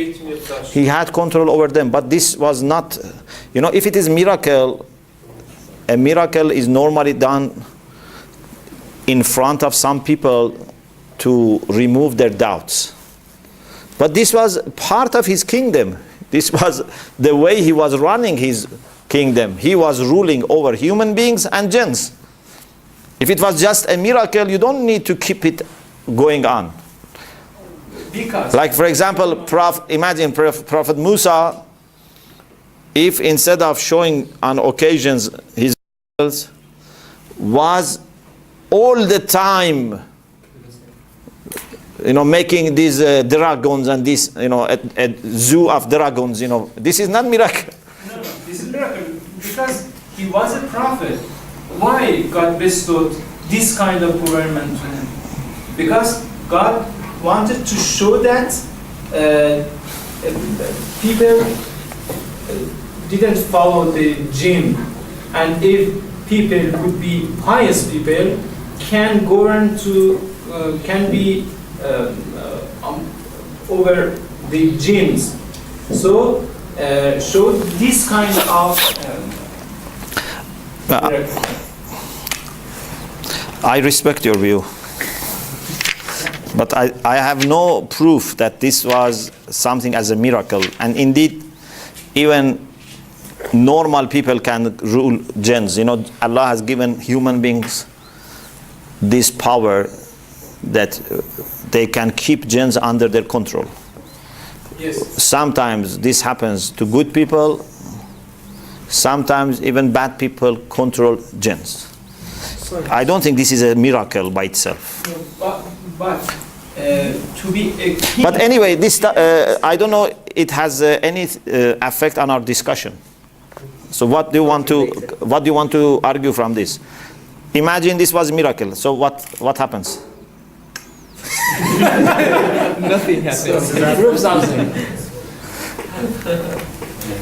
He had control over them, but this was not, if it is miracle, a miracle is normally done in front of some people to remove their doubts. But this was part of his kingdom. This was the way he was running his kingdom. He was ruling over human beings and jinns. If it was just a miracle, you don't need to keep it going on. Because Like for example, imagine Prophet Musa, if instead of showing on occasions his miracles, was all the time, making these dragons and this, a zoo of dragons, this is not miracle. no, this is miracle because he was a prophet. Why God bestowed this kind of government to him? Because God wanted to show that people didn't follow the jinn, and if people would be pious people, can govern can be over the jinns. So show this kind of I respect your view, but I have no proof that this was something as a miracle. And indeed, even normal people can rule jinns. Allah has given human beings this power that they can keep jinns under their control. yes. Sometimes this happens to good people. Sometimes even bad people control jinns. I don't think this is a miracle by itself. But to be a king. But anyway, this I don't know it has any effect on our discussion. So what do you want to argue from this? Imagine this was a miracle. So what happens? Nothing happens. Prove something.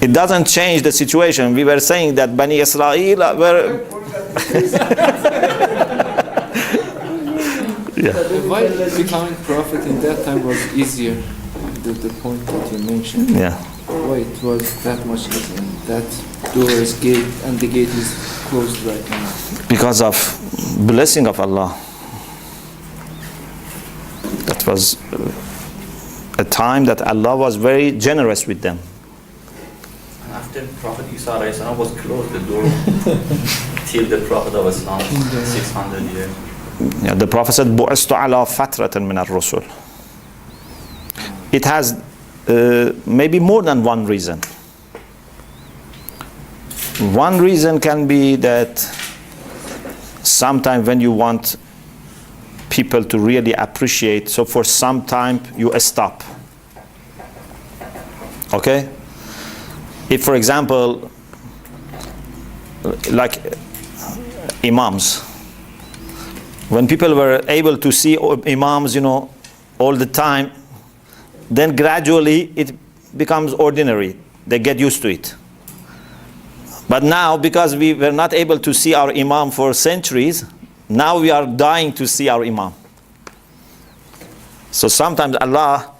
It doesn't change the situation. We were saying that Bani Israel were Why becoming prophet in that time was easier? The point that you mentioned. Yeah. Why it was that much easier? That door is gate and the gate is closed right now. Because of blessing of Allah. That was a time that Allah was very generous with them. After Prophet Isa alayhi salam was closed, the door till the Prophet of Islam, 600 years. Yeah, the Prophet said, "Bu'astu ala fatratan min ar-rusul." It has maybe more than one reason. One reason can be that sometimes when you want people to really appreciate, so for some time you stop. Okay? If, for example, like imams, when people were able to see imams, all the time, then gradually it becomes ordinary. They get used to it. But now, because we were not able to see our imam for centuries, now we are dying to see our imam. So sometimes Allah,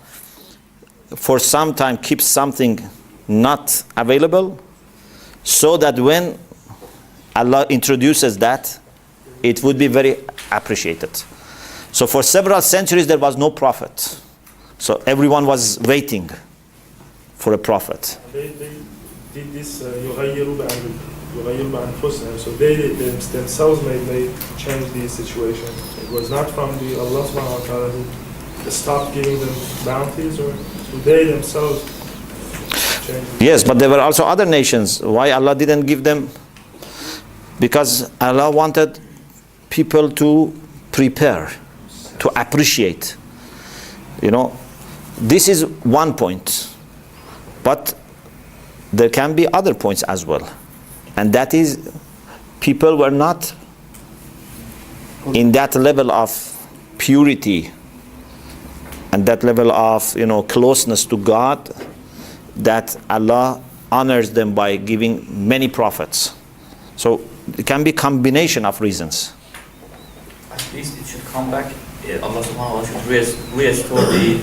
for some time, keeps something not available, so that when Allah introduces that, it would be very appreciated. So for several centuries there was no prophet. So everyone was waiting for a prophet. They did this يغيروا بأنفسهم, so they themselves may change the situation. It was not from the Allah subhanahu wa ta'ala who stopped giving them bounties, or they themselves changed. Yes, but there were also other nations. Why Allah didn't give them? Because Allah wanted people to prepare, to appreciate. This is one point. But there can be other points as well. And that is, people were not in that level of purity and that level of closeness to God, that Allah honors them by giving many prophets. So it can be combination of reasons. At least it should come back. Allah subhanahu wa ta'ala should restore the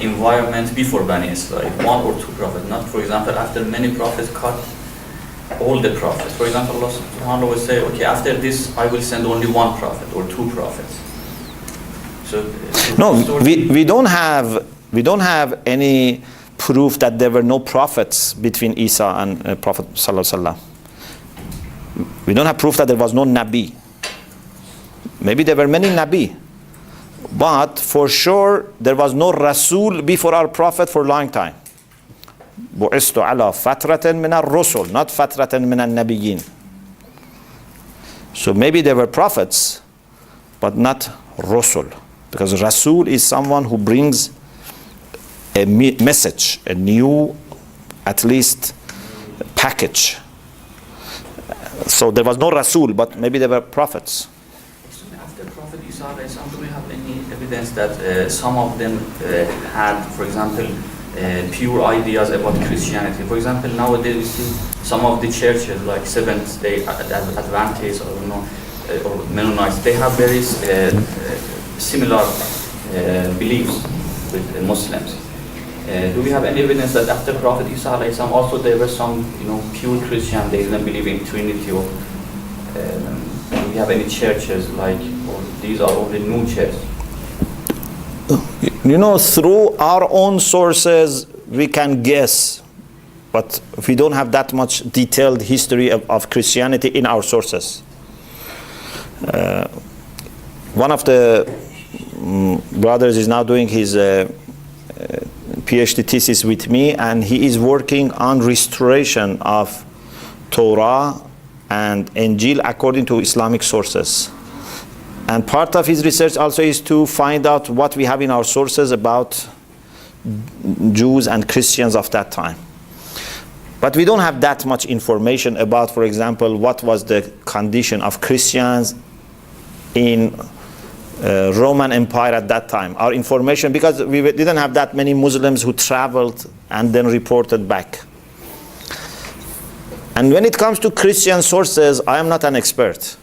environment before Bani Israel, one or two prophets. Not, for example, after many prophets cut all the prophets. For example, Allah subhanahu wa ta'ala will say, okay, after this I will send only one prophet or two prophets. So no, we don't have any proof that there were no prophets between Isa and Prophet sallallahu alaihi wasallam. We don't have proof that there was no Nabi. Maybe there were many Nabi, but for sure there was no Rasul before our Prophet for a long time. بُعِثْتُ عَلَى فَتْرَةٍ مِنَ الرُّسُلِ, not فَتْرَةٍ مِنَ النَّبِيِّينَ. So maybe there were prophets, but not Rasul, because Rasul is someone who brings a message, a new, at least, package. So there was no Rasul, but maybe there were prophets. After Prophet Isa, do we have any evidence that some of them had, for example, pure ideas about Christianity? For example, nowadays we see some of the churches like Seventh-day Adventists or Mennonites, they have very similar beliefs with Muslims. Do we have any evidence that after Prophet Isa also there were some pure Christian, they didn't believe in Trinity, or do we have any churches like, or these are only new churches? Through our own sources we can guess, but we don't have that much detailed history of Christianity in our sources. One of the brothers is now doing his PhD thesis with me, and he is working on restoration of Torah and Injil according to Islamic sources. And part of his research also is to find out what we have in our sources about Jews and Christians of that time. But we don't have that much information about, for example, what was the condition of Christians in Roman Empire at that time. Our information, because we didn't have that many Muslims who traveled and then reported back. And when it comes to Christian sources, I am not an expert.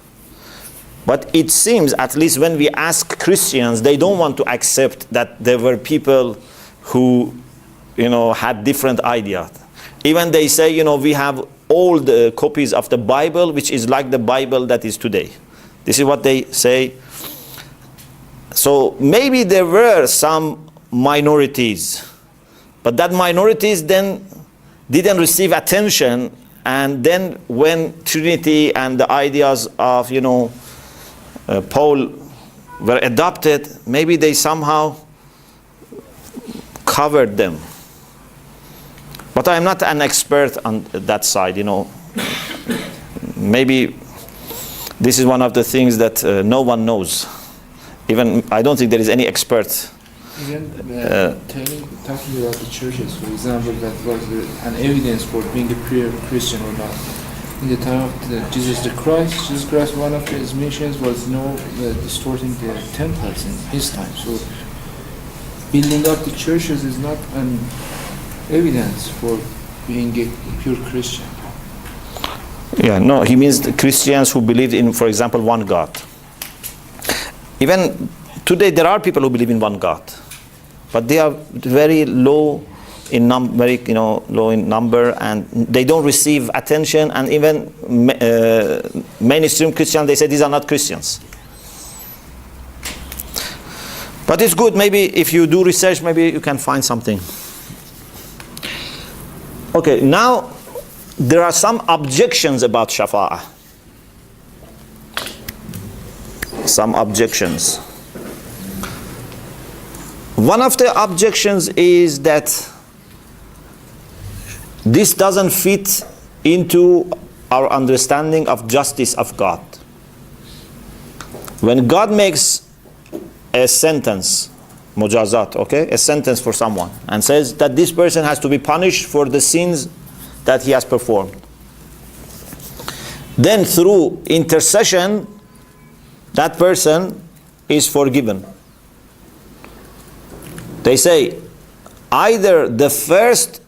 But it seems, at least when we ask Christians, they don't want to accept that there were people who, had different ideas. Even they say, we have old copies of the Bible, which is like the Bible that is today. This is what they say. So maybe there were some minorities, but that minorities then didn't receive attention, and then when Trinity and the ideas of, Paul were adopted, maybe they somehow covered them. But I am not an expert on that side, Maybe this is one of the things that no one knows. Even I don't think there is any expert. Even talking about the churches, for example, that was an evidence for being a pure Christian or not. In the time of Jesus Christ, one of his missions was distorting the temples in his time. So building up the churches is not an evidence for being a pure Christian. Yeah, no, he means the Christians who believed in, for example, one God. Even today there are people who believe in one God, but they are very low in number, and they don't receive attention. And even mainstream Christians, they say these are not Christians. But it's good. Maybe if you do research, maybe you can find something. Okay, now there are some objections about Shafa'ah. Some objections. One of the objections is that this doesn't fit into our understanding of justice of God. When God makes a sentence, mujazat, a sentence for someone, and says that this person has to be punished for the sins that he has performed, then through intercession, that person is forgiven. They say either the first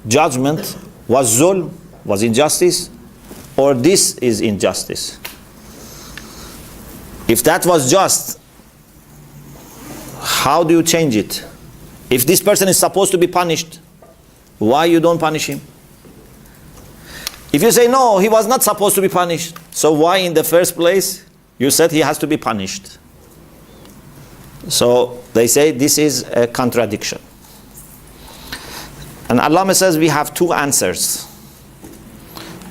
judgment was zulm, was injustice, or this is injustice. If that was just, how do you change it? If this person is supposed to be punished, why you don't punish him? If you say, no, he was not supposed to be punished, so why in the first place you said he has to be punished? So they say this is a contradiction. And Allama says we have two answers.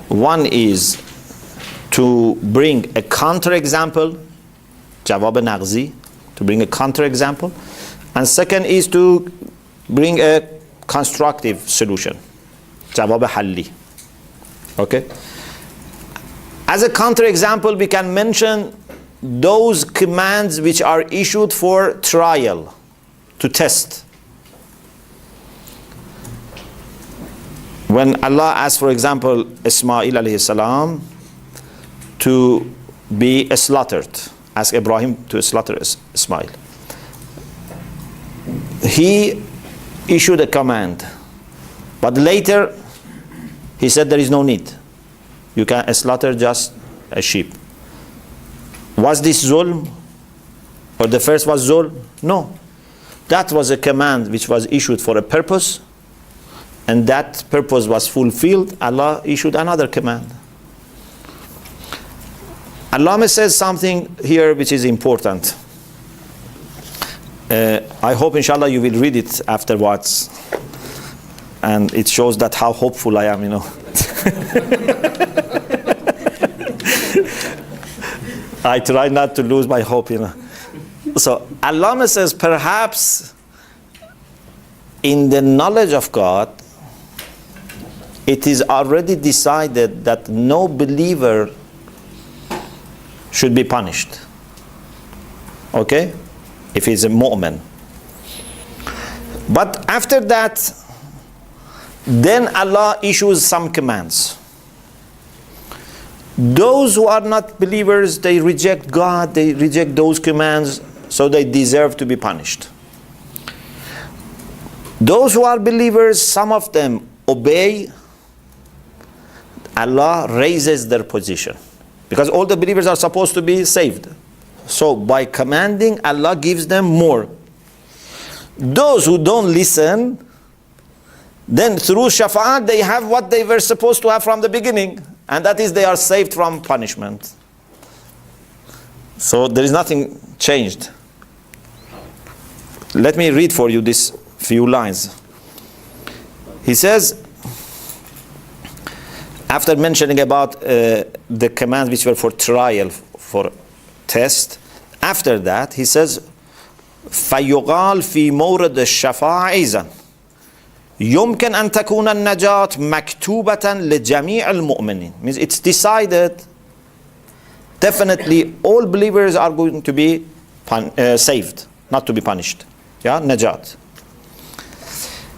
One is to bring a counterexample, jawab naqzi, to bring a counterexample. And second is to bring a constructive solution, jawab halli. Okay? As a counterexample, we can mention those commands which are issued for trial, to test. When Allah asked, for example, Ismail alayhi salam to be slaughtered, ask Ibrahim to slaughter Ismail, he issued a command, but later he said there is no need. You can slaughter just a sheep. Was this zulm? Or the first was zulm? No. That was a command which was issued for a purpose, and that purpose was fulfilled. Allah issued another command. Allama says something here which is important. I hope inshallah you will read it afterwards, and it shows that how hopeful I am, you know. I try not to lose my hope, you know. So Allama says perhaps in the knowledge of God, it is already decided that no believer should be punished. Okay? If he's a mu'min. But after that, then Allah issues some commands. Those who are not believers, they reject God, they reject those commands, so they deserve to be punished. Those who are believers, some of them obey, Allah raises their position. Because all the believers are supposed to be saved. So by commanding, Allah gives them more. Those who don't listen, then through shafa'at they have what they were supposed to have from the beginning. And that is they are saved from punishment. So there is nothing changed. Let me read for you these few lines. He says, after mentioning about the commands which were for trial, for test, after that he says, فَيُقَالْ فِي مَوْرَدِ الشَّفَاعِ إِذًا يمكن أن تكون النجاة مكتوبة لجميع المؤمنين. Means it's decided, definitely all believers are going to be saved, not to be punished. Yeah, najat.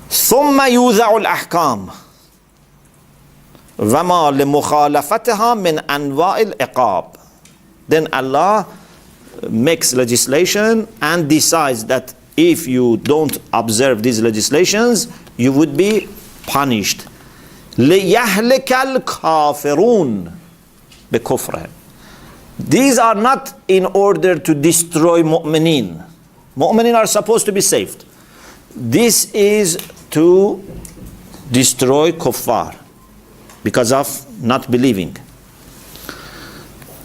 ثم يوزع الأحكام وما لمخالفتها من أنواع العقاب. Then Allah makes legislation and decides that if you don't observe these legislations, you would be punished. لِيَهْلِكَ الْكَافِرُونَ بِكُفْرِهِمْ. These are not in order to destroy mu'mineen. Mu'mineen are supposed to be saved. This is to destroy kuffar because of not believing.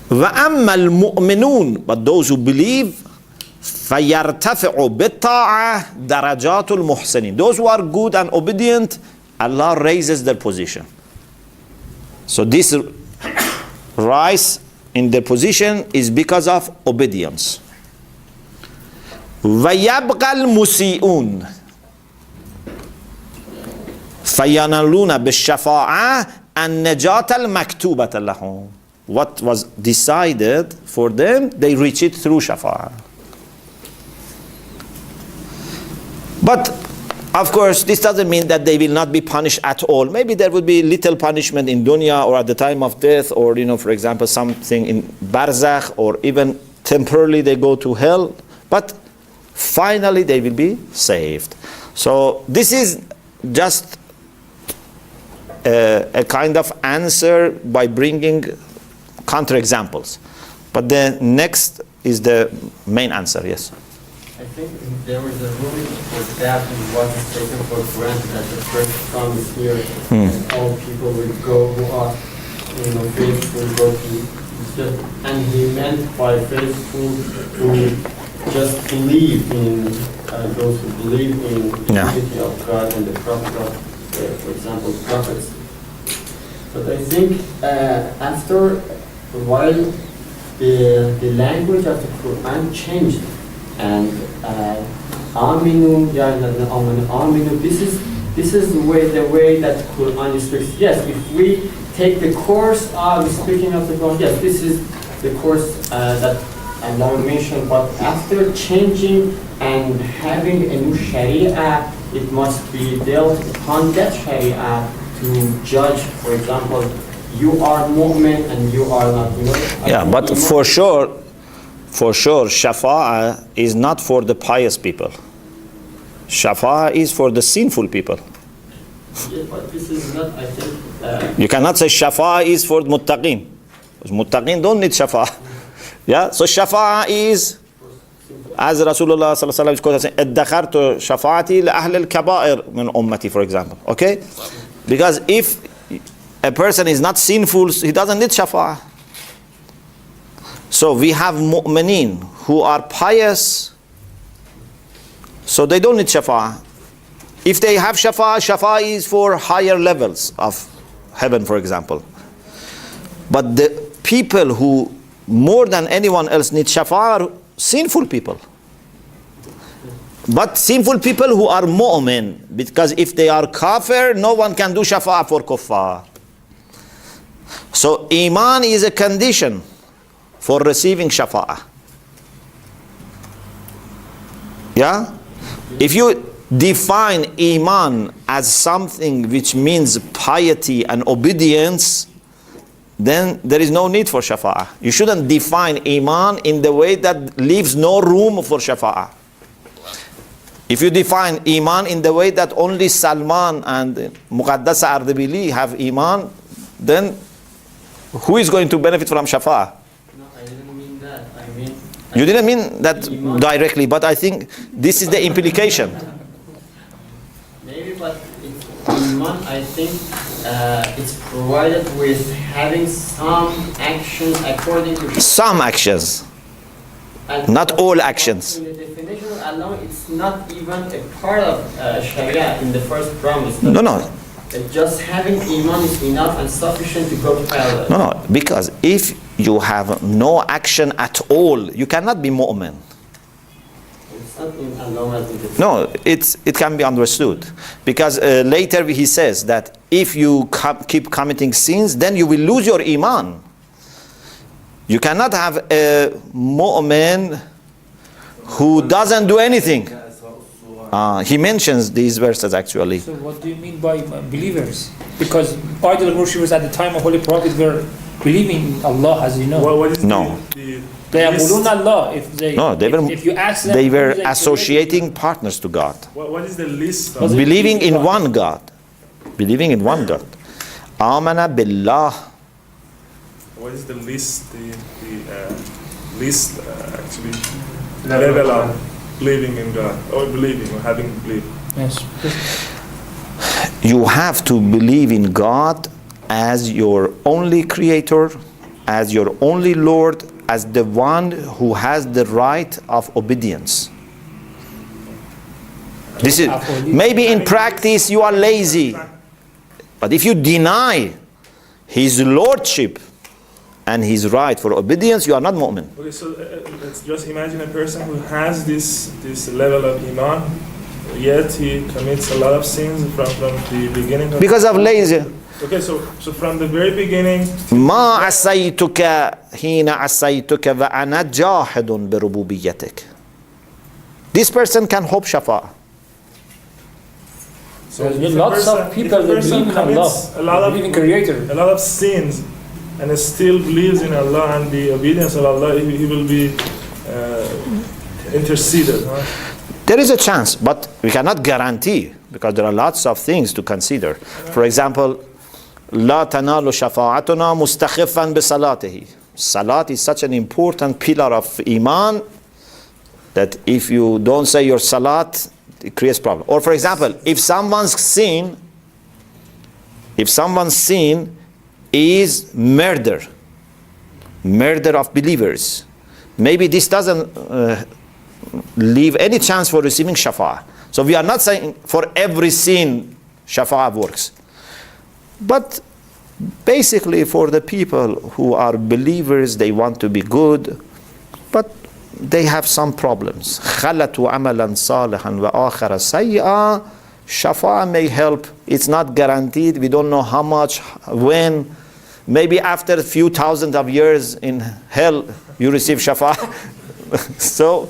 وَأَمَّا الْمُؤْمِنُونَ, but those who believe, فَيَرْتَفِعُ بِالطَّاعَةِ دَرَجَاتُ الْمُحْسِنِينَ. Those who are good and obedient, Allah raises their position. So this rise in their position is because of obedience. وَيَبْقَى الْمُسِيئُونَ فَيَنَالُونَ بِالشَّفَاعَةِ النَّجَاةَ الْمَكْتُوبَةَ لَهُمْ. What was decided for them, they reach it through shafa'ah. But of course, this doesn't mean that they will not be punished at all. Maybe there would be little punishment in dunya or at the time of death, or for example, something in barzakh, or even temporarily they go to hell. But finally, they will be saved. So this is just a kind of answer by bringing counterexamples. But the next is the main answer. Yes. I think there was a ruling for that and wasn't taken for granted that the first promise here, and all people would go who are faithful but and he meant by faithful who just believe in those who believe in the unity of God and the prophet of, for example, prophets. But I think after a while the language of the Quran changed, and Aminu, Aminu, this is the way that Quran speaks. Yes, if we take the course of speaking of the Quran, yes, this is the course that Allah mentioned, but after changing and having a new Sharia, it must be dealt upon that Sharia to judge, for example, you are mu'min and you are not. Yeah, but for sure, Shafa'ah is not for the pious people. Shafa'ah is for the sinful people. Yeah, but this is not, I think... You cannot say Shafa'ah is for Muttaqin. Because Muttaqin don't need Shafa'ah. Yeah, so Shafa'ah is, as Rasulullah sallallahu alaihi wasallam says, "Addakhartu shafa'ati li ahli al-kaba'ir min ummati," for example. Okay, because if a person is not sinful, he doesn't need Shafa'ah. So we have mu'mineen who are pious, so they don't need Shafa'ah. If they have Shafa'ah, Shafa'ah is for higher levels of heaven, for example. But the people who more than anyone else need Shafa'ah are sinful people. But sinful people who are mu'min, because if they are kafir, no one can do Shafa'ah for kuffar. So Iman is a condition for receiving Shafa'ah. Yeah? If you define Iman as something which means piety and obedience, then there is no need for Shafa'ah. You shouldn't define Iman in the way that leaves no room for Shafa'ah. If you define Iman in the way that only Salman and Muqaddas Ardebili have Iman, then who is going to benefit from Shafa'ah? No, I didn't mean that. I mean... You didn't mean that directly, but I think this is the implication. Maybe, but Iman, I think it's provided with having some actions according to... Some actions. Not all actions. In the definition of Allah, it's not even a part of Sharia in the first promise. No. Just having Iman is enough and sufficient to go to paradise. No, because if you have no action at all, you cannot be mu'min. It's not in Allah. No, it can be understood. Because later he says that if you keep committing sins, then you will lose your Iman. You cannot have a mu'min who doesn't do anything. He mentions these verses actually. So what do you mean by believers? Because idol worshippers at the time of Holy Prophet were believing in Allah, as you know. What is no. They are Allah. If you ask them, they were associating partners to God. What is the list? Believing in one God. Believing in one God. Amana billah. What is the list? The list actually level of believing in God, or believing, or having belief. Yes. You have to believe in God as your only creator, as your only Lord, as the one who has the right of obedience. This is maybe in practice you are lazy, but if you deny his lordship and his right for obedience, you are not mu'min. Okay, so let's just imagine a person who has this level of Iman, yet he commits a lot of sins from the beginning. Because of lazy. Okay, so from the very beginning. ما عصيتك حين عصيتك وأنا جاحد بربوبيتك. This person can hope Shafa'ah. So lots of people that believe in Allah, believe in Creator. A lot of sins, and still believes in Allah and the obedience of Allah, he will be interceded. Huh? There is a chance, but we cannot guarantee, because there are lots of things to consider. For example, لا تنال شفاعتنا مستخفا بصلاته. Salat is such an important pillar of Iman that if you don't say your Salat, it creates problem. Or for example, if someone's sin is murder of believers. Maybe this doesn't leave any chance for receiving shafa'ah. So we are not saying for every sin shafa'ah works. But basically for the people who are believers, they want to be good, but they have some problems. خَلَّتُ عَمَلًا صَالِحًا وَآخَرَ سَيِّئًا. Shafa'ah may help. It's not guaranteed. We don't know how much, when. Maybe after a few thousand of years in hell, you receive shafa'ah. So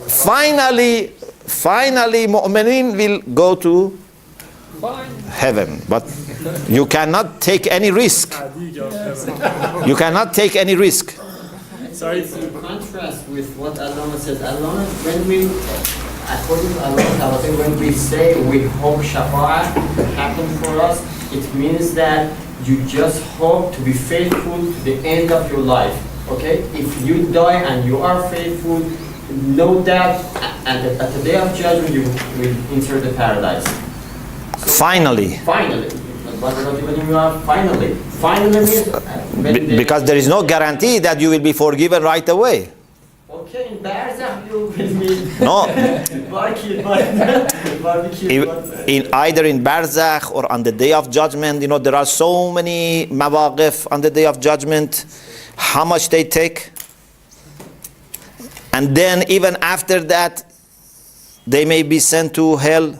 finally, mu'minin will go to heaven. But you cannot take any risk. You cannot take any risk. Sorry. In contrast with what Allah says, Allah, when we, according to Allah, when we say we hope shafa'ah happen for us, it means that you just hope to be faithful to the end of your life. Okay? If you die and you are faithful, no doubt, and at the day of judgment you will enter the paradise. So Finally. Finally. But when you are finally means Because there is no guarantee that you will be forgiven right away. okay, in Barzakh you will meet No. barbecue. In either in Barzakh or on the day of judgment, there are so many mawaqif on the day of judgment, how much they take. And then even after that, they may be sent to hell.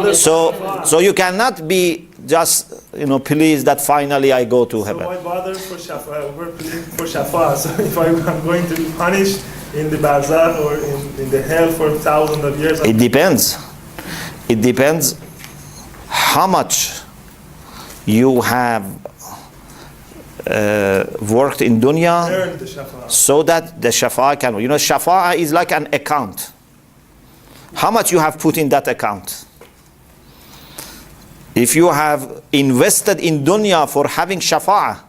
So you cannot be just pleased that finally I go to heaven. So why bother for shafa'ah? We're pleading for shafa'ah. So if I'm going to be punished in the barzakh or in the hell for thousands of years. It depends. It depends how much you have worked in dunya, Earn the shafa'ah. so that the shafa'ah can. Shafa'ah is like an account. How much you have put in that account? If you have invested in dunya for having shafa'ah,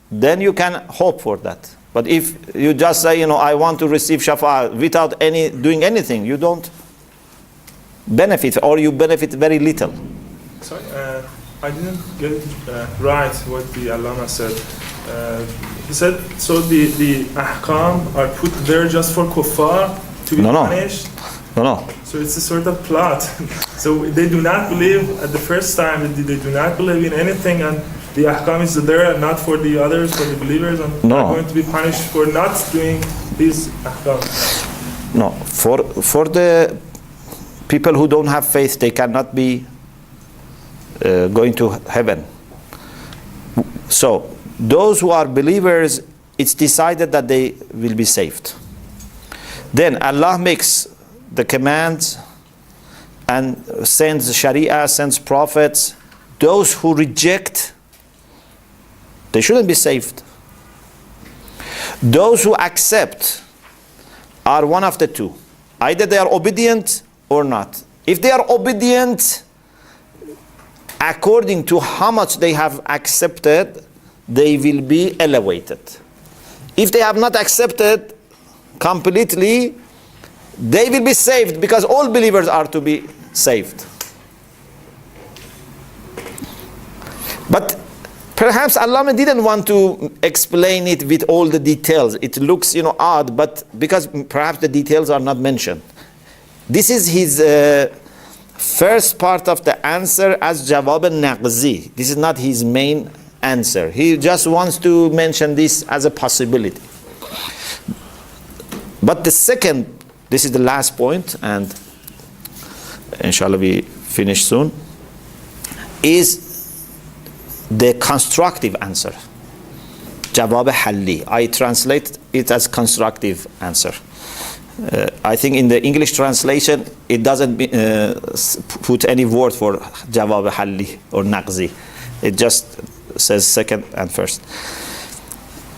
then you can hope for that. But if you just say, I want to receive shafa'ah without doing anything, you don't benefit, or you benefit very little. Sorry, I didn't get it right what the Allama said. He said, so the ahkam are put there just for kuffar to be punished? No. So it's a sort of plot. So they do not believe at the first time, they do not believe in anything, and the ahkam is there and not for the others, for the believers, and they're going to be punished for not doing these ahkam. No, for the people who don't have faith, they cannot be going to heaven. So those who are believers, it's decided that they will be saved. Then Allah makes the commands and sends Sharia, sends prophets. Those who reject, they shouldn't be saved. Those who accept are one of the two. Either they are obedient or not. If they are obedient, according to how much they have accepted, they will be elevated. If they have not accepted completely, they will be saved, because all believers are to be saved. But perhaps Allah didn't want to explain it with all the details. It looks odd, but because perhaps the details are not mentioned. This is his first part of the answer as jawab al-naqzi. This is not his main answer. He just wants to mention this as a possibility. But the second, this is the last point, and inshallah we finish soon, is the constructive answer. Jawab halli. I translate it as constructive answer. I think in the English translation, it doesn't put any word for jawab halli or naqzi. It just says second and first.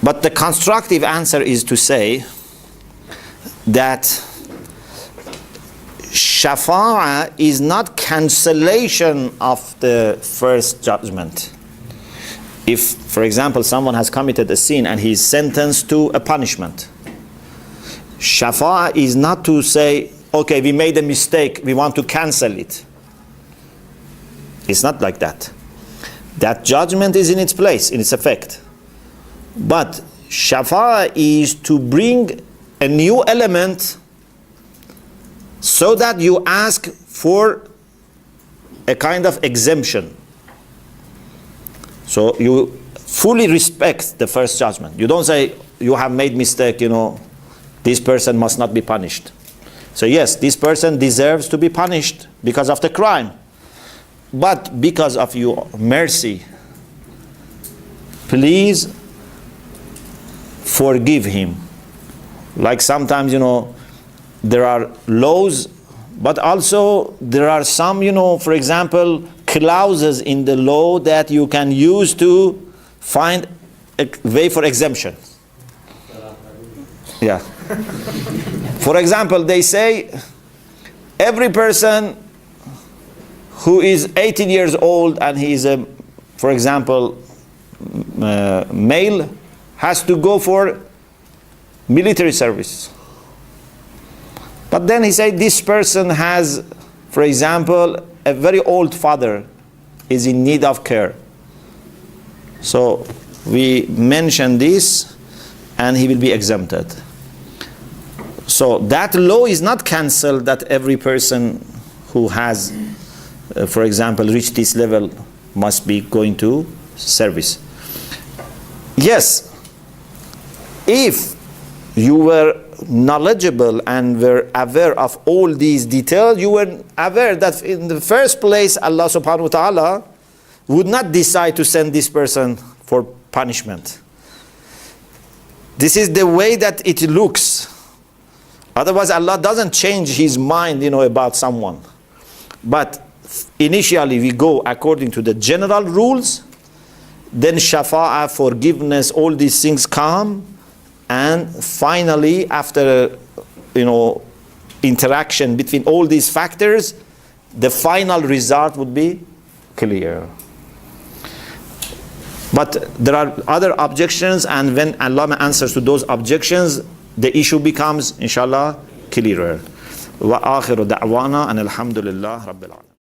But the constructive answer is to say that Shafa'ah is not cancellation of the first judgment. If, for example, someone has committed a sin and he is sentenced to a punishment, Shafa'ah is not to say, okay, we made a mistake, we want to cancel it. It's not like that. That judgment is in its place, in its effect. But shafa'a is to bring a new element so that you ask for a kind of exemption. So you fully respect the first judgment. You don't say, you have made mistake, this person must not be punished. So yes, this person deserves to be punished because of the crime. But because of your mercy, please forgive him. Like sometimes, there are laws, but also there are some, for example, clauses in the law that you can use to find a way for exemption. Yeah. For example, they say every person who is 18 years old and he is for example, male, has to go for military service. But then he said this person has, for example, a very old father is in need of care. So we mention this and he will be exempted. So that law is not cancelled that every person who has, for example, reached this level must be going to service. Yes, if you were knowledgeable and were aware of all these details, you were aware that in the first place Allah subhanahu wa ta'ala would not decide to send this person for punishment. This is the way that it looks. Otherwise Allah doesn't change his mind, about someone. But initially we go according to the general rules, then shafa'a, forgiveness, all these things come, and finally after interaction between all these factors, the final result would be clear. But there are other objections, and when Allah answers to those objections, the issue becomes inshallah clearer. Wa akhiru da'wana and alhamdulillah rabbil alamin.